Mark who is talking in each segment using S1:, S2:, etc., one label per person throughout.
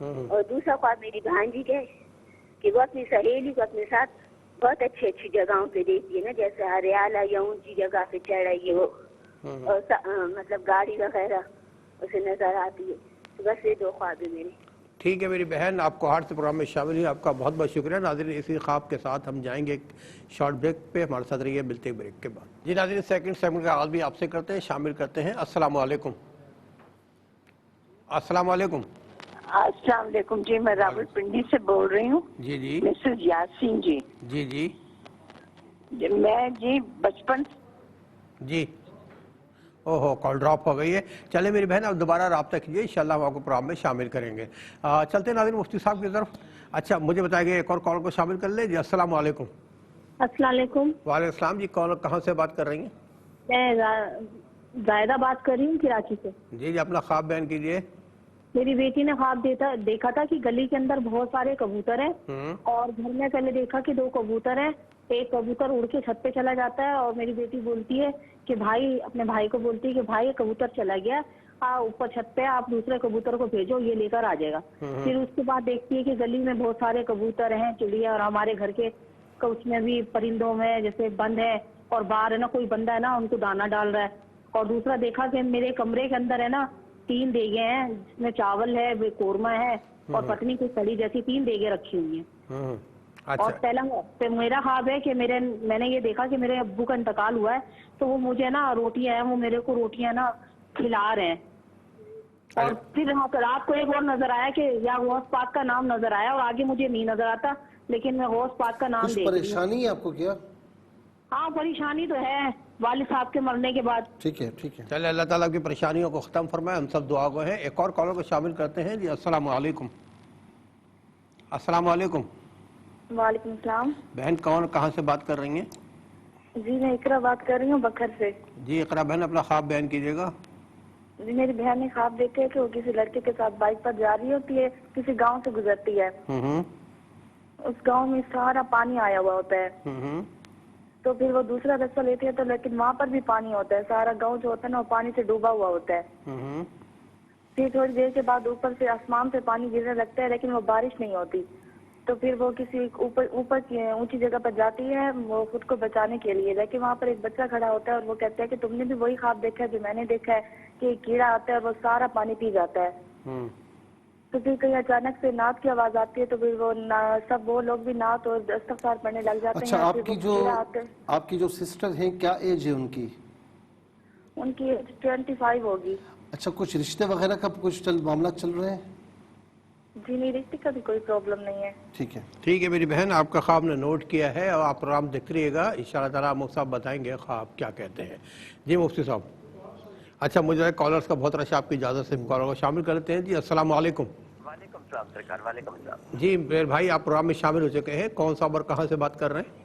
S1: اور دوسرا خواب میری بھانجی کا ہے کہ وہ اپنی سہیلی کو اپنے ساتھ بہت اچھی اچھی جگہوں پہ دیکھتی ہے نا, جیسے ہریالہ یا اونچی جگہ پہ چڑھ رہی ہے وہ, اور مطلب گاڑی وغیرہ اسے نظر آتی ہے. تو بس یہ 2 خواب ہیں میرے.
S2: ٹھیک ہے میری بہن, آپ کو ہارٹ سے پروگرام میں شامل ہوئی, آپ کا بہت بہت شکریہ. ناظرین اسی خواب کے ساتھ ہم جائیں گے ایک شارٹ بریک پہ, ہمارے ساتھ رہیے, ملتے ہیں بریک کے بعد. جی ناظرین, سیکنڈ سیگمنٹ کا آغاز بھی آپ سے کرتے ہیں, شامل کرتے ہیں. السلام علیکم. السلام علیکم.
S3: السلام علیکم جی, میں راول پنڈی سے بول رہی ہوں.
S2: جی جی
S3: مسز یاسین جی.
S2: جی جی
S3: میں جی بچپن
S2: جی اوہو کال ڈراپ ہو گئی ہے. چلے میری بہن, آپ دوبارہ رابطہ کیجیے, انشاءاللہ ہم آپ کو پروگرام میں شامل کریں گے. چلتے ہیں ناظرین مفتی صاحب کی طرف. اچھا مجھے بتائیں گے ایک اور کال کو شامل کر لیں. جی السلام علیکم.
S4: السلام علیکم.
S2: وعلیکم السلام. جی کال کہاں سے بات کر رہی ہیں؟
S4: میں زائدہ بات کر رہی ہوں کراچی سے.
S2: جی جی اپنا خواب بیان کیجیے.
S4: میری بیٹی نے خواب دیکھا تھا کہ گلی کے اندر بہت سارے کبوتر ہیں, اور گھر میں پہلے دیکھا کہ 2 کبوتر ہیں. ایک کبوتر اڑ کے چھت پہ چلا جاتا ہے, اور میری بیٹی بولتی ہے کہ بھائی, اپنے بھائی کو بولتی ہے کہ بھائی کبوتر چلا گیا, اوپر چھت پہ آپ دوسرے کبوتر کو بھیجو, یہ لے کر آ جائے گا. پھر اس کے بعد دیکھتی ہے کہ گلی میں بہت سارے کبوتر ہیں, چڑیا, اور ہمارے گھر کے اس میں بھی پرندوں میں جیسے بند ہے, اور باہر ہے نا کوئی بندہ ہے نا ان کو دانا ڈال رہا ہے. اور دوسرا دیکھا کہ میرے کمرے کے اندر ہے نا 3 دیگیں ہیں, جس میں چاول ہے, قورمہ ہے, اور پتنی کی کڑی جیسی 3 دیگیں رکھی ہوئی ہیں. اور پہلا میرا خواب ہے کہ میں نے یہ دیکھا کہ میرے ابو کا انتقال ہوا ہے, تو وہ مجھے نا روٹیاں ہیں, وہ میرے کو روٹیاں نا کھلا رہے ہیں. اور پھر رات کو ایک اور نظر آیا کہ یا غوث پاک کا نام نظر آیا, اور آگے مجھے نہیں نظر آتا, لیکن میں غوث پاک کا نام دیکھ رہی ہوں.
S5: پریشانی ہے آپ کو کیا؟
S4: ہاں پریشانی تو ہے والد صاحب کے مرنے کے بعد.
S5: ٹھیک ہے ٹھیک ہے,
S2: چلے اللہ تعالیٰ کی پریشانیوں کو ختم فرمائے, ہم سب دعا گو ہیں. ایک اور کالر کو شامل کرتے ہیں. جی السلام علیکم. السلام علیکم.
S1: وعلیکم السلام.
S2: بہن کون کہاں سے بات کر رہی ہیں؟
S1: جی میں اقرا بات کر رہی ہوں بکھر سے.
S2: جی اقرا بہن اپنا خواب بیان کیجیے گا.
S1: جی میری بہن نے خواب دیکھا ہے کہ وہ کسی لڑکے کے ساتھ بائک پر جا رہی ہوتی ہے, کسی گاؤں سے گزرتی ہے. اس گاؤں میں سارا پانی آیا ہوا ہوتا ہے, تو پھر وہ دوسرا راستہ لیتی ہے, تو لیکن وہاں پر بھی پانی ہوتا ہے, سارا گاؤں جو ہوتا ہے نا وہ پانی سے ڈوبا ہوا ہوتا ہے. پھر تھوڑی دیر کے بعد اوپر سے آسمان سے پانی گرنے لگتا ہے, لیکن وہ بارش نہیں ہوتی. تو پھر وہ کسی اوپر کی اونچی جگہ پر جاتی ہے وہ خود کو بچانے کے لیے, لیکن وہاں پر ایک بچہ کھڑا ہوتا ہے, اور وہ کہتا ہے کہ تم نے بھی وہی خواب دیکھا ہے جو میں نے دیکھا ہے, کہ ایک کیڑا آتا ہے اور وہ سارا پانی پی جاتا ہے. تو پھر کہیں اچانک سے نعت کی آواز آتی ہے, تو پھر وہ سب وہ لوگ بھی نعت اور استغفار پڑھنے لگ جاتے ہیں.
S5: اچھا آپ کی جو سسٹر ہیں کیا ایج ہے ان کی؟
S1: ان کی ایج 25 ہوگی.
S5: اچھا کچھ رشتے وغیرہ کا کچھ معاملات چل رہے ہیں؟
S1: جی نہیں, رشتے کا بھی کوئی پرابلم نہیں ہے.
S5: ٹھیک ہے
S2: ٹھیک ہے میری بہن, آپ کا خواب نے نوٹ کیا ہے, اور آپ پروگرام دیکھ رہیے گا, ان شاء اللہ تعالیٰ مفتی صاحب بتائیں گے خواب کیا کہتے ہیں. جی مفتی صاحب. اچھا مجھے کالرز کا بہت رش, آپ کی اجازت سے کالر کو شامل کر لیتے ہیں. جی السلام علیکم.
S6: وعلیکم السلام سرکار. وعلیکم السلام.
S2: جی میرے بھائی آپ پروگرام میں شامل ہو چکے ہیں, کون صاحب اور کہاں سے بات کر رہے ہیں؟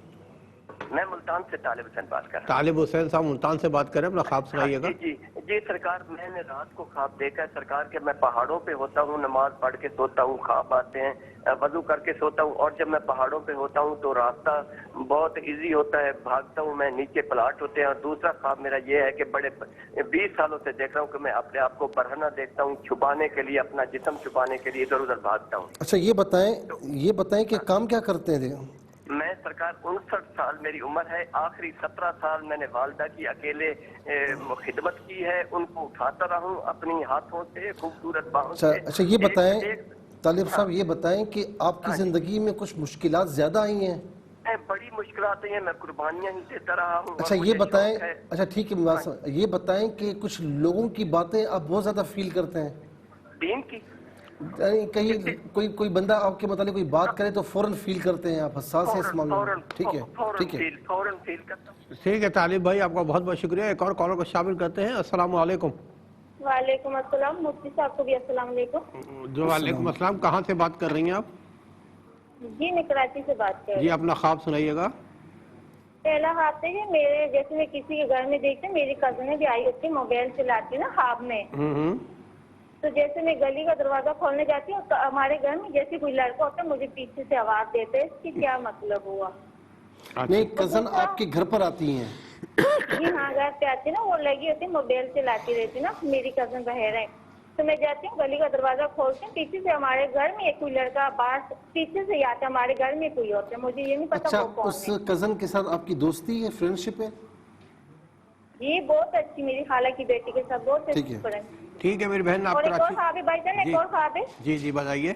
S6: میں ملتان سے طالب حسین بات کر رہا ہوں.
S2: طالب حسین صاحب ملتان سے بات کر رہے ہیں, اپنا خواب سنائیے گا.
S6: جی جی سرکار, میں نے رات کو خواب دیکھا ہے سرکار کہ میں پہاڑوں پہ ہوتا ہوں, نماز پڑھ کے سوتا ہوں, خواب آتے ہیں, وضو کر کے سوتا ہوں, اور جب میں پہاڑوں پہ ہوتا ہوں تو راستہ بہت ایزی ہوتا ہے, بھاگتا ہوں میں, نیچے پلاٹ ہوتے ہیں. اور دوسرا خواب میرا یہ ہے کہ بڑے 20 سالوں سے دیکھ رہا ہوں کہ میں اپنے آپ کو برہنہ دیکھتا ہوں, چھپانے کے لیے, اپنا جسم چھپانے کے لیے ادھر ادھر بھاگتا ہوں.
S5: اچھا یہ بتائیں کہ کام کیا کرتے ہیں؟
S6: میں سرکار 59 سال میری عمر ہے, آخری 17 سال میں نے والدہ کی اکیلے خدمت کی ہے, ان کو اٹھاتا رہا ہوں اپنی ہاتھوں سے, خوبصورت باہوں سے.
S5: اچھا یہ بتائیں طالب صاحب, یہ بتائیں کہ آپ کی زندگی میں کچھ مشکلات زیادہ آئی ہیں؟
S6: بڑی مشکلات ہیں, میں قربانیاں ہی دیتا رہا ہوں.
S5: اچھا یہ بتائیں, اچھا ٹھیک ہے, یہ بتائیں کہ کچھ لوگوں کی باتیں آپ بہت زیادہ فیل کرتے ہیں؟
S6: دین کی
S5: کہیں کوئی بندہ آپ کے متعلق کوئی بات کرے تو فوراً فیل کرتے ہیں, آپ حساس ہیں اس معاملے میں؟ ٹھیک ہے ٹھیک ہے
S6: فوراً فیل کرتا ہوں.
S2: ٹھیک ہے طالب بھائی, آپ کا بہت بہت شکریہ. ایک اور کالر کو شامل کرتے ہیں. السلام علیکم.
S1: وعلیکم السلام. مفتی صاحب کو بھی السلام علیکم.
S2: جو وعلیکم السلام. کہاں سے بات کر رہی ہیں آپ؟
S1: جی میں کراچی سے بات کر رہی ہوں.
S2: جی اپنا خواب سنائیے گا.
S1: پہلا خواب ہے میرے, جیسے میں کسی کے گھر میں دیکھتے میری کزنیں بھی آئی ہوتی, موبائل چلاتی نا خواب میں, تو جیسے میں گلی کا دروازہ کھولنے جاتی ہوں, ہمارے گھر میں جیسے کوئی لڑکا ہوتا ہے مجھے پیچھے سے آواز دیتے, اس کی کیا مطلب ہوا؟
S5: نہیں, کزن آپ کے گھر پر آتی ہیں؟
S1: جی ہاں گھر پہ آتی نا, وہ لگی ہوتی موبائل چلاتی رہتی نا, میری کزن بہر ہے.
S7: تو میں جاتی ہوں گلی کا دروازہ کھولتی ہوں، پیچھے سے ہمارے گھر میں کوئی لڑکا باہر پیچھے سے ہی آتا ہے، ہمارے گھر میں کوئی ہوتا ہے، مجھے یہ نہیں پتا
S5: اچھا
S7: وہ کون
S5: اس
S7: ہے۔
S5: کزن کے ساتھ آپ کی دوستی ہے، فرینڈ شپ ہے؟
S7: جی بہت اچھی، میری خالہ کی بیٹی کے ساتھ بہت
S5: ٹھیک ہے۔
S7: اچھی فرینڈ۔
S2: ٹھیک ہے میری بہن، آپ
S7: اور ایک اور
S2: کراچی
S7: خواب ہے بھائی جان، ایک اور خواب ہے۔
S2: جی جی بتائیے۔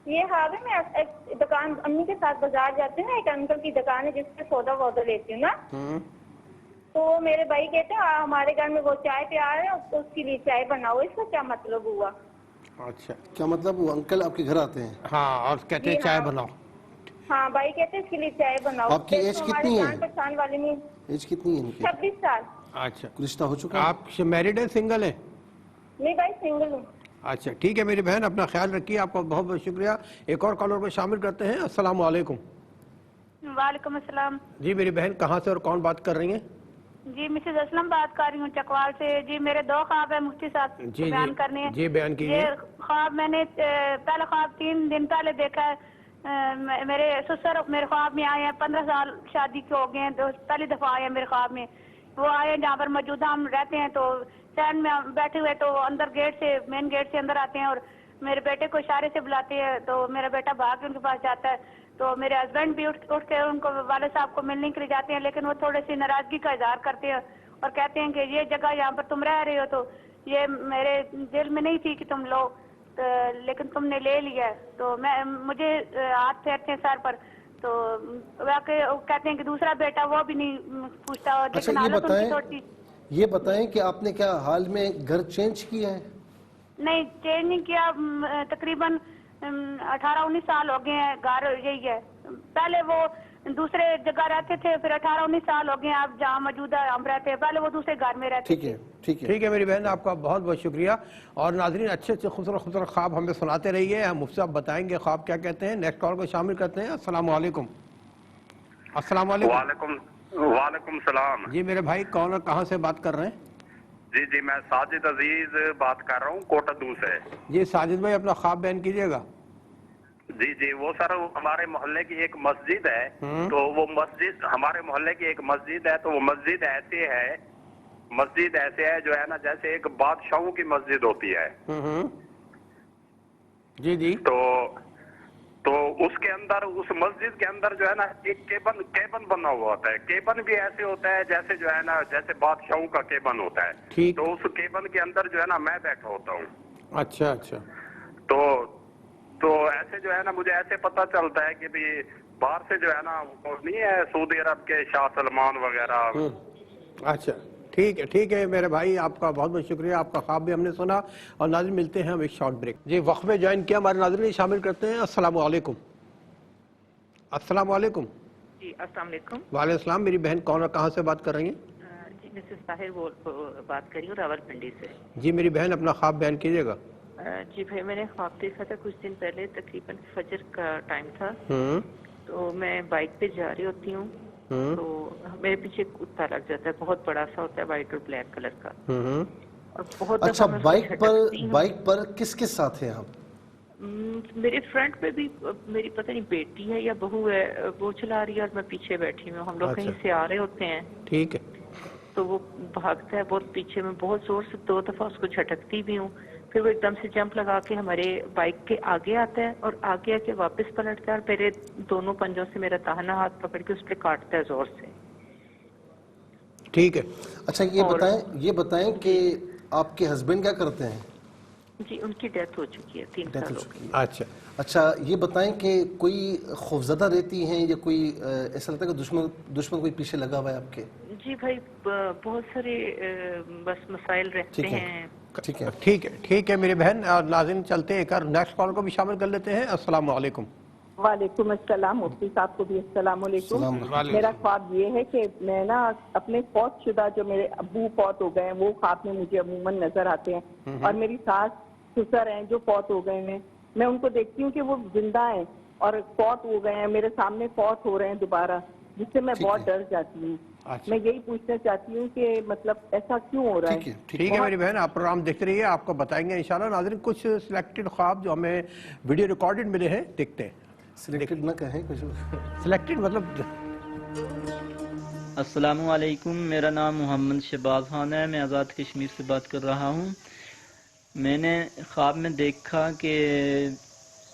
S7: یہ خواب ہے، میں ایک دکان امی کے ساتھ بازار جاتی ہوں نا، ایک انکل کی دکان ہے جس سے سودا وودا لیتی ہوں نا، تو میرے بھائی کہتے ہیں ہمارے گھر میں وہ چائے پی آ رہے ہیں، اس کے لیے چائے بناؤ، اس کا کیا مطلب ہوا؟
S2: اچھا
S5: کیا مطلب وہ انکل آپ کے گھر آتے ہیں؟
S2: ہاں، اور کہتے ہیں
S7: جی
S2: چائے
S7: ہاں۔
S2: بناؤ۔
S7: ہاں بھائی کہتے ہیں اس کے لیے چائے بناؤ۔
S5: آپ کی ایج
S7: ہمارے
S5: کتنی ہے؟
S7: جان پہچان والے نہیں۔
S5: ایج کتنی ہے ان کی؟
S7: 26 سال۔
S2: اچھا،
S5: کوئی رشتہ ہو چکا ہے؟
S2: آپ میرڈ ہیں سنگل ہیں؟
S7: نہیں بھائی سنگل ہوں۔
S2: اچھا ٹھیک ہے میری بہن، اپنا خیال رکھیے، آپ کا بہت بہت شکریہ۔ ایک اور کالر کو شامل کرتے ہیں۔ السلام علیکم۔
S7: وعلیکم السلام۔
S2: جی میری بہن، کہاں سے اور کون بات کر رہی ہیں؟
S7: جی مسز اسلم بات کر رہی ہوں چکوال سے۔ جی میرے 2 خواب ہیں مفتی صاحب
S2: جی
S7: بیان کرنے ہیں۔
S2: جی بیان کیجیے۔
S7: یہ خواب میں نے پہلا خواب 3 دن پہلے دیکھا ہے، میرے سسر میرے خواب میں آئے ہیں، 15 سال شادی کے ہو گئے ہیں، پہلی دفعہ آئے ہیں میرے خواب میں۔ وہ آئے ہیں جہاں پر موجودہ ہم رہتے ہیں، تو سینڈ میں بیٹھے ہوئے، تو اندر گیٹ سے مین گیٹ سے اندر آتے ہیں اور میرے بیٹے کو اشارے سے بلاتے ہیں، تو میرا بیٹا بھاگ کے ان کے پاس جاتا ہے، تو میرے ہسبینڈ بھی اٹھ کے ان کو والد صاحب کو ملنے کے لیے جاتے ہیں، لیکن وہ تھوڑے سی ناراضگی کا اظہار کرتے ہیں اور کہتے ہیں کہ یہ جگہ یہاں پر تم رہ رہے ہو تو یہ میرے دل میں نہیں تھی کہ تم لو، لیکن تم نے لے لیا ہے، تو مجھے ہاتھ پھیرتے ہیں سر پر، تو واقعی کہتے ہیں کہ دوسرا بیٹا وہ بھی نہیں پوچھتا، اور
S5: اچھا
S7: لیکن حالت ان کی تھوڑی
S5: یہ بتائیں کہ آپ نے کیا حال میں گھر چینج کیا ہے؟
S7: نہیں چینج نہیں کیا، تقریباً 18-19 سال ہو گئے ہیں، گھر یہی ہے، پہلے وہ دوسرے جگہ رہتے تھے، پھر 18-19 سال ہو گئے ہیں آپ جہاں موجودہ ہم رہتے ہیں، پہلے وہ دوسرے گھر میں رہتے تھے۔
S5: ٹھیک ہے
S2: میری بہن، آپ کا بہت بہت شکریہ، اور ناظرین اچھے اچھے خوبصورت خواب ہمیں سناتے رہیے، ہم مفتی صاحب بتائیں گے خواب کیا کہتے ہیں۔ نیکسٹ کال کو شامل کرتے ہیں۔ السلام علیکم۔ السلام علیکم۔
S8: وعلیکم السلام۔
S2: جی میرے بھائی، کون اور کہاں سے بات کر رہے ہیں؟
S8: جی میں ساجد عزیز بات کر رہا ہوں کوٹدو سے۔
S2: جی ساجد بھائی، اپنا خواب بیان کیجیے گا۔
S8: جی وہ سر ہمارے محلے کی ایک مسجد ہے، تو وہ مسجد ہمارے محلے کی ایک مسجد ہے، تو وہ مسجد ایسے ہے جو ہے نا جیسے ایک بادشاہوں کی مسجد ہوتی ہے۔
S2: جی جی۔
S8: تو اس کے اندر، اس مسجد کے اندر جو ہے نا ایک کیبن بنا ہوا ہوتا ہے، کیبن بھی ایسے ہوتا ہے جیسے جو ہے نا جیسے بادشاہوں کا کیبن ہوتا ہے، تو اس کیبن کے اندر جو ہے نا میں بیٹھا ہوتا ہوں۔
S2: اچھا اچھا۔
S8: تو ایسے جو ہے نا مجھے ایسے پتہ چلتا ہے کہ بھی باہر سے جو ہے نا وہ نہیں ہے سعودی عرب کے شاہ سلمان وغیرہ۔
S2: اچھا ٹھیک ہے میرے بھائی، آپ کا بہت بہت شکریہ، آپ کا خواب بھی ہم نے سنا، اور ناظرین ملتے ہیں ہم ایک شارٹ بریک۔ جی وقت میں جوائن کیا ہمارے ناظرین شامل کرتے ہیں۔ السلام علیکم۔ السلام علیکم۔
S9: جی السلام علیکم۔
S2: وعلیکم السلام۔ میری بہن کون اور کہاں سے بات کر رہی ہیں؟
S9: جی مسز طاہر بات کر رہی ہوں راولپنڈی سے۔
S2: جی میری بہن، اپنا خواب بیان کیجیے گا۔
S9: جی بھائی، میں نے خواب دیکھا تھا کچھ دن پہلے، تقریباً فجر کا ٹائم تھا، تو میں بائک پہ جا رہی ہوتی ہوں، تو میرے پیچھے کتا لگ جاتا ہے، بہت بڑا سا ہوتا ہے، وائٹ اور بلیک کلر کا، اور بہت
S5: اچھا بائک پر کس کے ساتھ ہیں آپ؟
S9: میرے فرنٹ پہ بھی میری پتہ نہیں بیٹی ہے یا بہو ہے، وہ چلا رہی ہے اور میں پیچھے بیٹھی ہوں، ہم لوگ کہیں سے آ رہے ہوتے ہیں۔
S2: ٹھیک ہے۔
S9: تو وہ بھاگتا ہے بہت پیچھے، میں بہت زور سے 2 دفعہ اس کو جھٹکتی بھی ہوں، پھر وہ ایک دم سے جمپ لگا کے ہمارے بائک کے آگے آتا ہے اور آگے آ کے واپس پلٹتا ہے اور میرے دونوں پنجوں سے میرا داہنا ہاتھ پکڑ کے اس پہ کاٹتا ہے زور سے۔
S2: ٹھیک ہے۔
S5: اچھا یہ بتائیں کہ آپ کے ہسبینڈ کیا کرتے ہیں؟
S9: جی ان کی ڈیتھ ہو چکی ہے، 3 سال ہو گئے۔
S5: اچھا یہ بتائیں کہ کوئی خوفزدہ رہتی ہیں یا کوئی ایسا لگتا ہے کہ دشمن کوئی پیچھے لگا ہوا ہے آپ کے؟
S9: جی بھائی بہت سارے بس مسائل رہتے ہیں۔
S2: ٹھیک ہے میری بہن، اور ناظرین چلتے ہیں، ایک اور نیکسٹ کال کو بھی شامل کر لیتے ہیں۔ السلام علیکم۔
S3: وعلیکم السلام، مفتی صاحب کو بھی السلام علیکم۔ میرا خواب یہ ہے کہ میں نا اپنے فوت شدہ جو میرے ابو فوت ہو گئے ہیں وہ خواب میں مجھے عموماً نظر آتے ہیں، اور میری ساس سسر ہیں جو فوت ہو گئے ہیں، میں ان کو دیکھتی ہوں کہ وہ زندہ ہیں اور فوت ہو گئے ہیں، میرے سامنے فوت ہو رہے ہیں دوبارہ، جس سے میں بہت ڈر جاتی ہوں۔ میں یہی پوچھنا چاہتی ہوں کہ مطلب ایسا کیوں ہو رہا ہے؟
S2: ٹھیک ہے میری بہن، آپ پروگرام دیکھتے رہیے، آپ کو بتائیں گے انشاءاللہ۔ ناظرین کچھ سلیکٹڈ خواب جو ہمیں ویڈیو ریکارڈڈ ملے ہیں، دیکھتے ہیں۔
S5: سلیکٹڈ نہ کہیں کچھ،
S2: سلیکٹڈ مطلب۔
S10: السلام علیکم، میرا نام محمد شہباز خان ہے، میں آزاد کشمیر سے بات کر رہا ہوں۔ میں نے خواب میں دیکھا کہ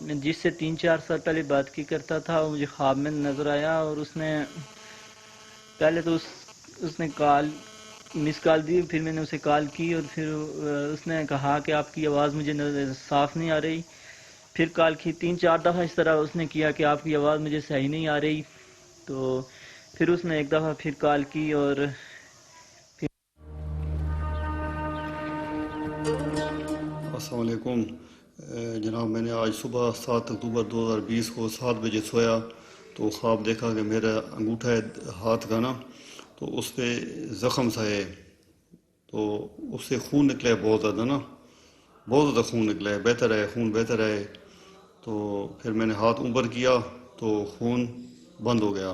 S10: میں جس سے 3-4 سال پہلے بات کی کرتا تھا وہ مجھے خواب میں نظر آیا، اور اس نے پہلے تو اس نے مس کال دی، پھر میں نے اسے کال کی، اور پھر اس نے کہا کہ آپ کی آواز مجھے صاف نہیں آ رہی. پھر کال کی 3-4 دفعہ اس طرح اس نے کیا کہ آپ کی آواز مجھے صحیح نہیں آ رہی. تو پھر اس نے ایک دفعہ پھر کال کی، اور
S11: السلام علیکم جناب. میں نے آج صبح 7 اکتوبر 2020 کو 7 بجے سویا تو خواب دیکھا کہ میرا انگوٹھا ہے ہاتھ کا نا، تو اس پہ زخم سا ہے، تو اس سے خون نکلا ہے بہت زیادہ نا، بہت زیادہ خون نکلا ہے، بہتر ہے خون بہتر ہے. تو پھر میں نے ہاتھ اوپر کیا تو خون بند ہو گیا.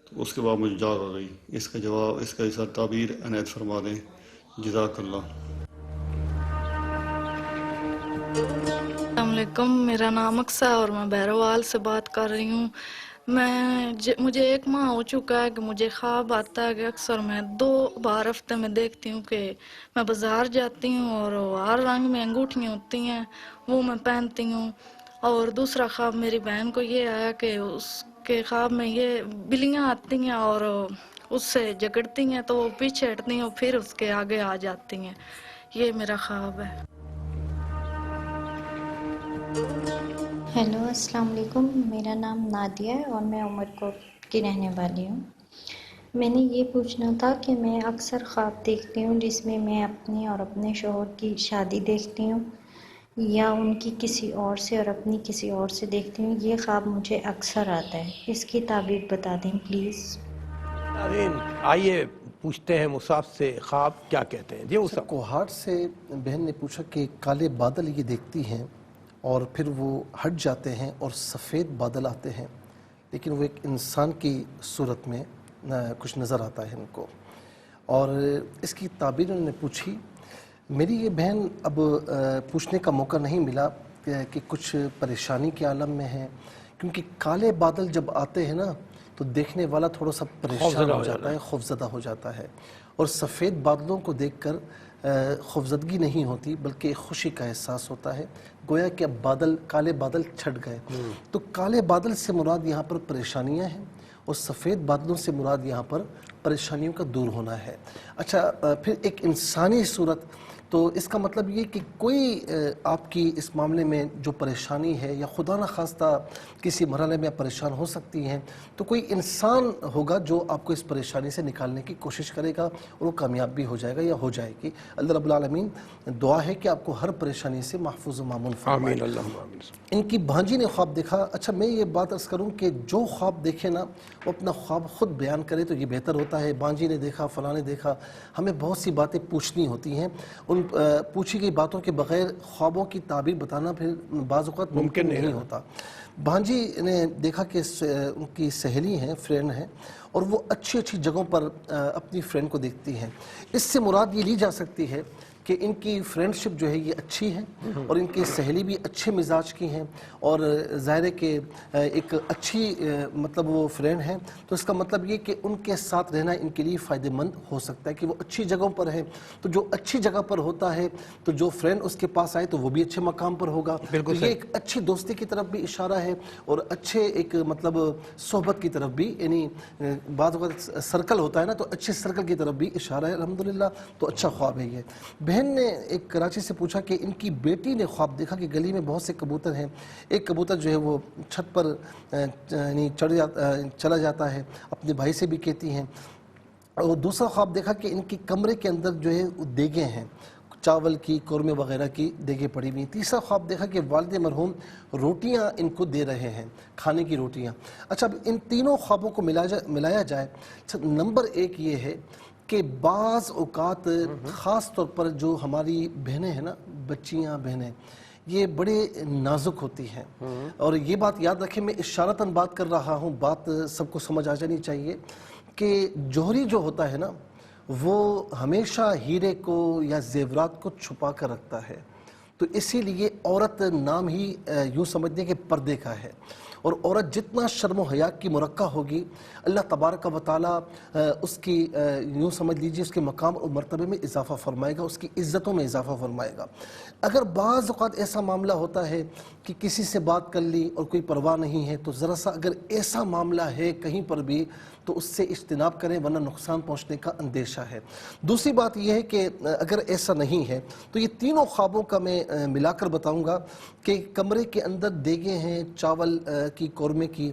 S11: تو اس کے بعد مجھے جاگ آ گئی. اس کا جواب، اس کا سر تعبیر عنایت فرما دیں. جزاک اللہ.
S12: السلام علیکم، میرا نام اقصیٰ اور میں بہروال سے بات کر رہی ہوں. مجھے 1 ماہ ہو چکا ہے کہ مجھے خواب آتا ہے کہ اکثر میں 2 بار ہفتے میں دیکھتی ہوں کہ میں بازار جاتی ہوں اور ہر رنگ میں انگوٹھیاں ہوتی ہیں وہ میں پہنتی ہوں. اور دوسرا خواب میری بہن کو یہ آیا کہ اس کے خواب میں یہ بلیاں آتی ہیں اور اس سے جھگڑتی ہیں تو وہ پیچھے ہٹتی ہیں اور پھر اس کے آگے آ جاتی ہیں. یہ میرا خواب ہے.
S13: ہیلو، السلام علیکم. میرا نام نادیہ ہے اور میں عمر کوٹ کی رہنے والی ہوں. میں نے یہ پوچھنا تھا کہ میں اکثر خواب دیکھتی ہوں جس میں میں اپنی اور اپنے شوہر کی شادی دیکھتی ہوں یا ان کی کسی اور سے اور اپنی کسی اور سے دیکھتی ہوں. یہ خواب مجھے اکثر آتا ہے. اس کی تعبیر بتا دیں پلیز.
S2: آئیے پوچھتے ہیں مصعب سے خواب کیا کہتے ہیں. جی مصعب.
S5: کوہاٹ سے بہن نے پوچھا کہ کالے بادل یہ دیکھتی ہیں اور پھر وہ ہٹ جاتے ہیں اور سفید بادل آتے ہیں، لیکن وہ ایک انسان کی صورت میں کچھ نظر آتا ہے ان کو، اور اس کی تعبیر انہوں نے پوچھی. میری یہ بہن اب پوچھنے کا موقع نہیں ملا کہ کچھ پریشانی کے عالم میں ہے، کیونکہ کالے بادل جب آتے ہیں نا تو دیکھنے والا تھوڑا سا پریشان ہو جاتا ہے، خوفزدہ ہو جاتا ہے. اور سفید بادلوں کو دیکھ کر خوفزدگی نہیں ہوتی بلکہ خوشی کا احساس ہوتا ہے، گویا کہ اب کالے بادل چھٹ گئے. تو کالے بادل سے مراد یہاں پر پریشانیاں ہیں اور سفید بادلوں سے مراد یہاں پر پریشانیوں کا دور ہونا ہے. اچھا، پھر ایک انسانی صورت، تو اس کا مطلب یہ کہ کوئی آپ کی اس معاملے میں جو پریشانی ہے یا خدا نخواستہ کسی مرحلے میں پریشان ہو سکتی ہیں، تو کوئی انسان ہوگا جو آپ کو اس پریشانی سے نکالنے کی کوشش کرے گا اور وہ کامیاب بھی ہو جائے گا یا ہو جائے گی. اللہ رب العالمین دعا ہے کہ آپ کو ہر پریشانی سے محفوظ و مامون فرمائے.
S2: آمین اللہم آمین.
S5: ان کی بھانجی نے خواب دیکھا. اچھا، میں یہ بات عرض کروں کہ جو خواب دیکھے نا وہ اپنا خواب خود بیان کرے تو یہ بہتر ہوتا ہے. بھانجی نے دیکھا، فلاں نے دیکھا، ہمیں بہت سی باتیں پوچھنی ہوتی ہیں. ان پوچھی گئی باتوں کے بغیر خوابوں کی تعبیر بتانا پھر بعض اوقات ممکن نہیں ہوتا. بھانجی نے دیکھا کہ ان کی سہیلی ہیں، فرینڈ ہیں، اور وہ اچھی اچھی جگہوں پر اپنی فرینڈ کو دیکھتی ہیں. اس سے مراد یہ لی جا سکتی ہے کہ ان کی فرینڈ شپ جو ہے یہ اچھی ہے اور ان کی سہیلی بھی اچھے مزاج کی ہیں، اور ظاہر ہے کہ ایک اچھی مطلب وہ فرینڈ ہیں، تو اس کا مطلب یہ کہ ان کے ساتھ رہنا ان کے لیے فائدہ مند ہو سکتا ہے کہ وہ اچھی جگہوں پر ہیں. تو جو اچھی جگہ پر ہوتا ہے تو جو فرینڈ اس کے پاس آئے تو وہ بھی اچھے مقام پر ہوگا. تو یہ ایک اچھی دوستی کی طرف بھی اشارہ ہے اور اچھے ایک مطلب صحبت کی طرف بھی، یعنی بعض وقت سرکل ہوتا ہے نا تو اچھے سرکل کی طرف بھی اشارہ ہے. الحمدللہ تو اچھا خواب ہے یہ. بہن نے ایک کراچی سے پوچھا کہ ان کی بیٹی نے خواب دیکھا کہ گلی میں بہت سے کبوتر ہیں، ایک کبوتر جو ہے وہ چھت پر یعنی چلا جاتا ہے، اپنے بھائی سے بھی کہتی ہیں. اور دوسرا خواب دیکھا کہ ان کی کمرے کے اندر جو ہے دیگیں ہیں، چاول کی، قورمے وغیرہ کی دیگیں پڑی ہوئی. تیسرا خواب دیکھا کہ والد مرحوم روٹیاں ان کو دے رہے ہیں، کھانے کی روٹیاں. اچھا، اب ان تینوں خوابوں کو ملایا جائے. نمبر 1 یہ ہے کہ بعض اوقات خاص طور پر جو ہماری بہنیں ہیں نا، بچیاں بہنیں، یہ بڑے نازک ہوتی ہیں. اور یہ بات یاد رکھیں، میں اشارتاً بات کر رہا ہوں، بات سب کو سمجھ آ جانی چاہیے کہ جوہری جو ہوتا ہے نا وہ ہمیشہ ہیرے کو یا زیورات کو چھپا کر رکھتا ہے. تو اسی لیے عورت نام ہی یوں سمجھنے کے پردے کا ہے، اور عورت جتنا شرم و حیا کی مرقع ہوگی اللہ تبارک و تعالیٰ اس کی یوں سمجھ لیجیے اس کے مقام اور مرتبے میں اضافہ فرمائے گا، اس کی عزتوں میں اضافہ فرمائے گا۔ اگر بعض اوقات ایسا معاملہ ہوتا ہے کہ کسی سے بات کر لی اور کوئی پرواہ نہیں ہے، تو ذرا سا اگر ایسا معاملہ ہے کہیں پر بھی تو اس سے اجتناب کریں، ورنہ نقصان پہنچنے کا اندیشہ ہے۔ دوسری بات یہ ہے کہ اگر ایسا نہیں ہے تو یہ تینوں خوابوں کا میں ملا کر بتاؤں گا کہ کمرے کے اندر دیگیں ہیں چاول کی، قورمے کی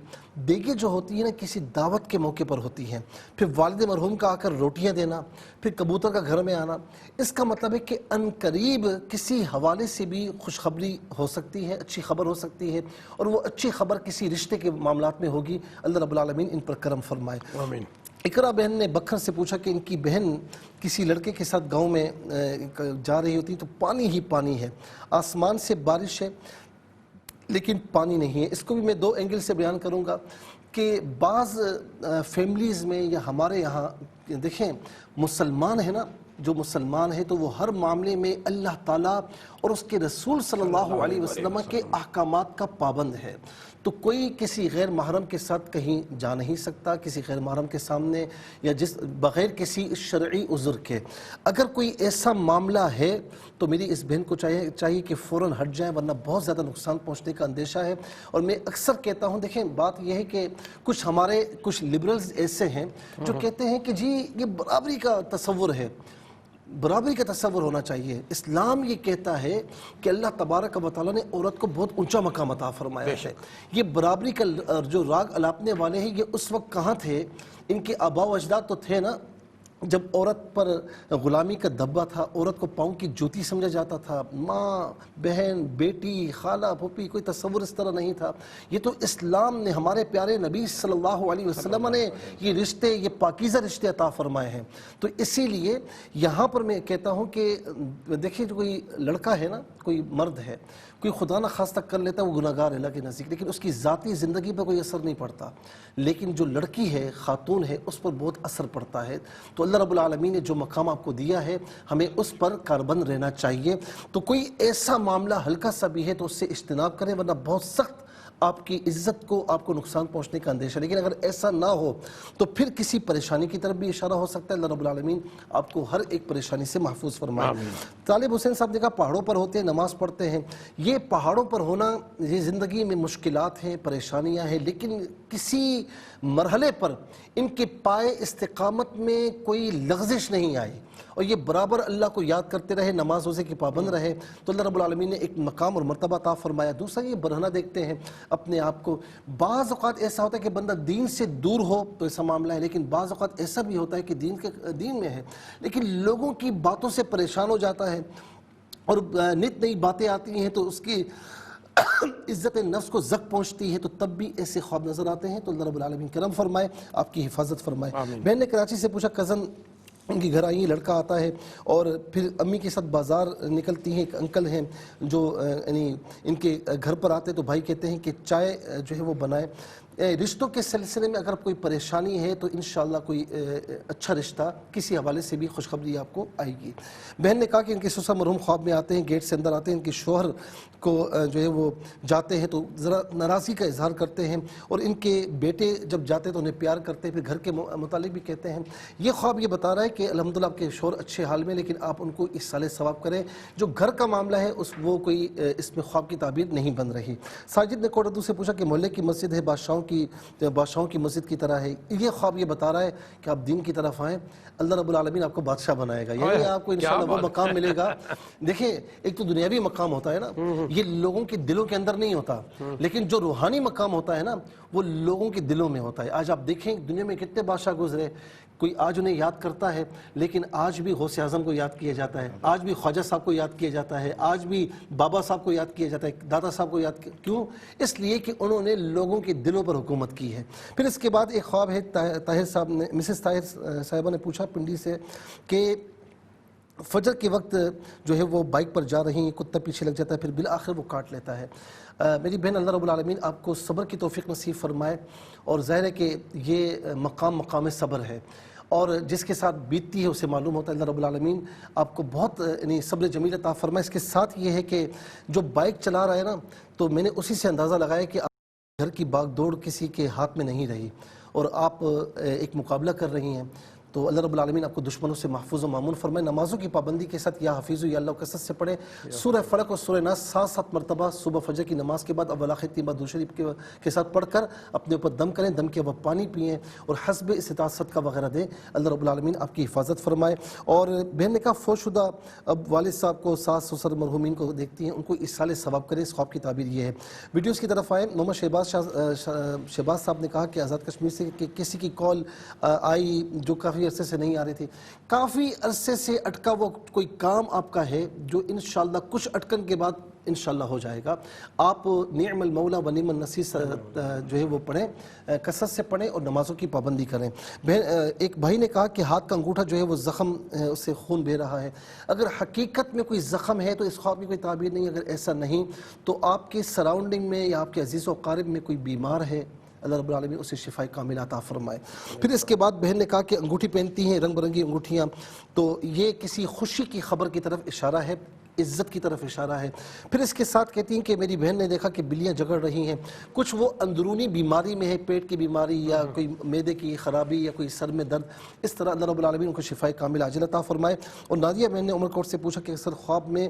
S5: دیگیں جو ہوتی ہیں نا کسی دعوت کے موقع پر ہوتی ہیں، پھر والد مرحوم کا آ کر روٹیاں دینا، پھر کبوتر کا گھر میں آنا، اس کا مطلب ہے کہ ان قریب کسی حوالے سے بھی خوشخبری ہو سکتی ہے، اچھی خبر ہو سکتی ہے، اور وہ اچھی خبر کسی رشتے کے معاملات میں ہوگی۔ اللہ رب العالمین ان پر کرم فرمائے۔
S2: آمین۔
S5: اقرا بہن نے بکھر سے پوچھا کہ ان کی بہن کسی لڑکے کے ساتھ گاؤں میں جا رہی ہوتی تو پانی ہی پانی ہے، آسمان سے بارش ہے لیکن پانی نہیں ہے۔ اس کو بھی میں 2 اینگل سے بیان کروں گا کہ بعض فیملیز میں یا ہمارے یہاں دیکھیں مسلمان ہے نا، جو مسلمان ہے تو وہ ہر معاملے میں اللہ تعالیٰ اور اس کے رسول صلی اللہ علیہ وسلم کے احکامات کا پابند ہے، تو کوئی کسی غیر محرم کے ساتھ کہیں جا نہیں سکتا، کسی غیر محرم کے سامنے یا بغیر کسی شرعی عذر کے۔ اگر کوئی ایسا معاملہ ہے تو میری اس بہن کو چاہیے کہ فوراً ہٹ جائیں، ورنہ بہت زیادہ نقصان پہنچنے کا اندیشہ ہے۔ اور میں اکثر کہتا ہوں، دیکھیں بات یہ ہے کہ کچھ لبرلز ایسے ہیں جو کہتے ہیں کہ جی یہ برابری کا تصور ہے، برابری کا تصور ہونا چاہیے۔ اسلام یہ کہتا ہے کہ اللہ تبارک و تعالیٰ نے عورت کو بہت اونچا مقام عطا فرمایا ہے۔ یہ برابری کا جو راگ الاپنے والے ہیں یہ اس وقت کہاں تھے؟ ان کے آباء و اجداد تو تھے نا جب عورت پر غلامی کا دبا تھا، عورت کو پاؤں کی جوتی سمجھا جاتا تھا، ماں، بہن، بیٹی، خالہ، پھوپھی، کوئی تصور اس طرح نہیں تھا۔ یہ تو اسلام نے، ہمارے پیارے نبی صلی اللہ علیہ وسلم نے یہ رشتے، یہ پاکیزہ رشتے عطا فرمائے ہیں۔ تو اسی لیے یہاں پر میں کہتا ہوں کہ دیکھیں جو کوئی لڑکا ہے نا، کوئی مرد ہے، کوئی خدا نہ خواستہ کر لیتا ہے، وہ گناہگار ہے اللہ کے نزدیک، لیکن اس کی ذاتی زندگی پر کوئی اثر نہیں پڑتا، لیکن جو لڑکی ہے، خاتون ہے، اس پر بہت اثر پڑتا ہے۔ تو اللہ رب العالمین نے جو مقام آپ کو دیا ہے ہمیں اس پر کاربند رہنا چاہیے۔ تو کوئی ایسا معاملہ ہلکا سا بھی ہے تو اس سے اجتناب کریں، ورنہ بہت سخت آپ کی عزت کو، آپ کو نقصان پہنچنے کا اندیشہ۔ لیکن اگر ایسا نہ ہو تو پھر کسی پریشانی کی طرف بھی اشارہ ہو سکتا ہے۔ اللہ رب العالمین آپ کو ہر ایک پریشانی سے محفوظ فرمائے۔ طالب حسین صاحب نے کہا پہاڑوں پر ہوتے ہیں، نماز پڑھتے ہیں۔ یہ پہاڑوں پر ہونا، یہ زندگی میں مشکلات ہیں، پریشانیاں ہیں، لیکن کسی مرحلے پر ان کے پائے استقامت میں کوئی لغزش نہیں آئی اور یہ برابر اللہ کو یاد کرتے رہے، نماز روزے کی پابند رہے، تو اللہ رب العالمین نے ایک مقام اور مرتبہ عطا فرمایا۔ دوسرا یہ برہنہ دیکھتے ہیں اپنے آپ کو۔ بعض اوقات ایسا ہوتا ہے کہ بندہ دین سے دور ہو تو ایسا معاملہ ہے، لیکن بعض اوقات ایسا بھی ہوتا ہے کہ دین میں ہے لیکن لوگوں کی باتوں سے پریشان ہو جاتا ہے اور نت نئی باتیں آتی ہیں تو اس کی عزت نفس کو زک پہنچتی ہے، تو تب بھی ایسے خواب نظر آتے ہیں۔ تو اللہ رب العالمین کرم فرمائے، آپ کی حفاظت فرمائے۔ بہن نے کراچی سے پوچھا، کزن ان کی گھر آئی، لڑکا آتا ہے اور پھر امی کے ساتھ بازار نکلتی ہیں، ایک انکل ہیں جو یعنی ان کے گھر پر آتے تو بھائی کہتے ہیں کہ چائے جو ہے وہ بنائے۔ رشتوں کے سلسلے میں اگر کوئی پریشانی ہے تو انشاءاللہ کوئی اچھا رشتہ کسی حوالے سے بھی خوشخبری آپ کو آئے گی۔ بہن نے کہا کہ ان کے سسر مرحوم خواب میں آتے ہیں، گیٹ سے اندر آتے ہیں، ان کے شوہر کو جو ہے وہ جاتے ہیں تو ذرا ناراضی کا اظہار کرتے ہیں، اور ان کے بیٹے جب جاتے ہیں تو انہیں پیار کرتے ہیں، پھر گھر کے متعلق بھی کہتے ہیں۔ یہ خواب یہ بتا رہا ہے کہ الحمدللہ آپ کے شوہر اچھے حال میں، لیکن آپ ان کو اس سال ثواب کریں۔ جو گھر کا معاملہ ہے وہ کوئی اس میں خواب کی تعبیر نہیں بن رہی۔ ساجد نے کوٹردو سے پوچھا کہ محلے کی مسجد ہے، بادشاہوں کی مسجد کی طرح ہے، یہ خواب یہ بتا رہا ہے کہ آپ دین کی طرف آئیں، اللہ رب العالمین آپ کو بادشاہ بنائے گا، یعنی آپ کو انشاءاللہ وہ مقام ملے گا۔ دیکھیں ایک تو دنیاوی مقام ہوتا ہے نا، یہ لوگوں کے دلوں کے اندر نہیں ہوتا، لیکن جو روحانی مقام ہوتا ہے نا وہ لوگوں کے دلوں میں ہوتا ہے۔ آج آپ دیکھیں دنیا میں کتنے بادشاہ گزرے، کوئی آج انہیں یاد کرتا ہے، لیکن آج بھی غوث اعظم کو یاد کیا جاتا ہے، آج بھی خواجہ صاحب کو یاد کیا جاتا ہے، آج بھی بابا صاحب کو یاد کیا جاتا ہے، دادا صاحب کو یاد کیوں؟ اس لیے کہ انہوں نے لوگوں کے دلوں پر حکومت کی ہے۔ پھر اس کے بعد ایک خواب ہے، طاہر صاحب نے، مسز طاہر صاحبہ نے پوچھا پنڈی سے کہ فجر کے وقت جو ہے وہ بائک پر جا رہی ہیں، کتا پیچھے لگ جاتا ہے، پھر بالآخر وہ کاٹ لیتا ہے۔ میری بہن اللہ رب العالمین آپ کو صبر کی توفیق نصیب فرمائے، اور ظاہر ہے کہ یہ مقام صبر ہے، اور جس کے ساتھ بیتتی ہے اسے معلوم ہوتا ہے. اللہ رب العالمین آپ کو بہت یعنی صبر جمیل عطا فرمائے. اس کے ساتھ یہ ہے کہ جو بائک چلا رہا ہے نا تو میں نے اسی سے اندازہ لگایا کہ گھر کی باغ دوڑ کسی کے ہاتھ میں نہیں رہی اور آپ ایک مقابلہ کر رہی ہیں. تو اللہ رب العالمین آپ کو دشمنوں سے محفوظ و مامون فرمائے. نمازوں کی پابندی کے ساتھ یا حفیظ یا اللہ کثرت سے پڑھیں. سورہ فلق اور سورہ ناس 7 مرتبہ صبح فجر کی نماز کے بعد اول آخر 3 بار درود شریف کے ساتھ پڑھ کر اپنے اوپر دم کریں. دم کے اب پانی پئیں اور حسب استطاعت صدقہ وغیرہ دیں. اللہ رب العالمین آپ کی حفاظت فرمائے. اور بہن نے کہا فوت شدہ اب والد صاحب کو ساس سسر مرحومین کو دیکھتی ہیں, ان کو اصلاح ثواب کریں. اس خواب کی تعبیر یہ ہے. ویڈیوز کی طرف آئیں. محمد شہباز صاحب نے کہا کہ آزاد کشمیر سے کہ کسی کی کال آئی جو کافی عرصے سے نہیں آ رہی تھی. کافی عرصے سے اٹکا وہ کوئی کام آپ کا ہے جو انشاءاللہ کچھ اٹکن کے بعد انشاءاللہ ہو جائے گا. آپ نعم المولا و نعم النصیر جو ہے وہ پڑھیں, کثرت سے پڑھیں اور نمازوں کی پابندی کریں. ایک بھائی نے کہا کہ ہاتھ کا انگوٹھا جو ہے وہ زخم اس سے خون بہہ رہا ہے. اگر حقیقت میں کوئی زخم ہے تو اس خواب کی کوئی تعبیر نہیں. اگر ایسا نہیں تو آپ کے سراؤنڈنگ میں یا آپ کے عزیز و اقارب میں کوئی بیمار ہے, اللہ رب العالمین اسے شفاء کامل عطا فرمائے. پھر اس کے بعد بہن نے کہا کہ انگوٹھی پہنتی ہیں رنگ برنگی انگوٹھیاں, تو یہ کسی خوشی کی خبر کی طرف اشارہ ہے, عزت کی طرف اشارہ ہے. پھر اس کے ساتھ کہتی ہیں کہ میری بہن نے دیکھا کہ بلیاں جگڑ رہی ہیں, کچھ وہ اندرونی بیماری میں ہے, پیٹ کی بیماری یا کوئی معدے کی خرابی یا کوئی سر میں درد, اس طرح اللہ رب العالمین ان کو شفاء کامل عاجل عطا فرمائے. اور نادیہ بہن نے عمر کوٹ سے پوچھا کہ اکثر خواب میں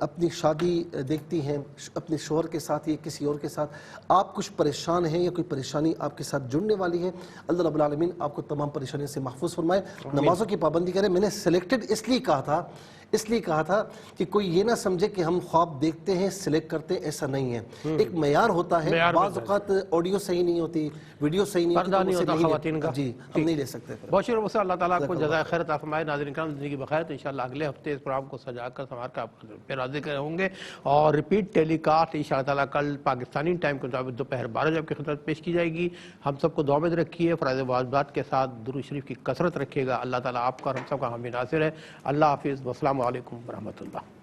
S5: اپنی شادی دیکھتی ہیں اپنے شوہر کے ساتھ یا کسی اور کے ساتھ, آپ کچھ پریشان ہیں یا کوئی پریشانی آپ کے ساتھ جڑنے والی ہے, اللہ رب العالمین آپ کو تمام پریشانیوں سے محفوظ فرمائے. نمازوں کی پابندی کریں. میں نے سلیکٹڈ اس لیے کہا تھا کہ کوئی یہ نہ سمجھے کہ ہم خواب دیکھتے ہیں سلیکٹ کرتے ہیں, ایسا نہیں ہے. ایک معیار ہوتا ہے, بعض اوقات آڈیو صحیح نہیں ہوتی, ویڈیو صحیح نہیں ہوتی,
S2: خواتین کا
S5: جی ہم نہیں لے سکتے.
S2: بہت شکریہ. اللہ تعالیٰ کو جزائے خیر عطا فرمائے. ناظرین کرام زندگی بخیر. تو انشاءاللہ اگلے ہفتے اس پروگرام کو سجا کر سنوار کر آپ پہ راضی کرے ہوں گے, اور ریپیٹ ٹیلی کاسٹ انشاءاللہ تعالیٰ کل پاکستانی ٹائم کے مطابق دوپہر 12 بجے آپ کی خدمت پیش کی جائے گی. ہم سب کو دعا میں رکھیے, فرائض واجبات کے ساتھ درود شریف کی کثرت رکھیے گا. اللہ تعالیٰ آپ کا اور ہم سب کا حامی ناصر ہے. اللہ حافظ. والسلام علیکم ورحمۃ اللہ.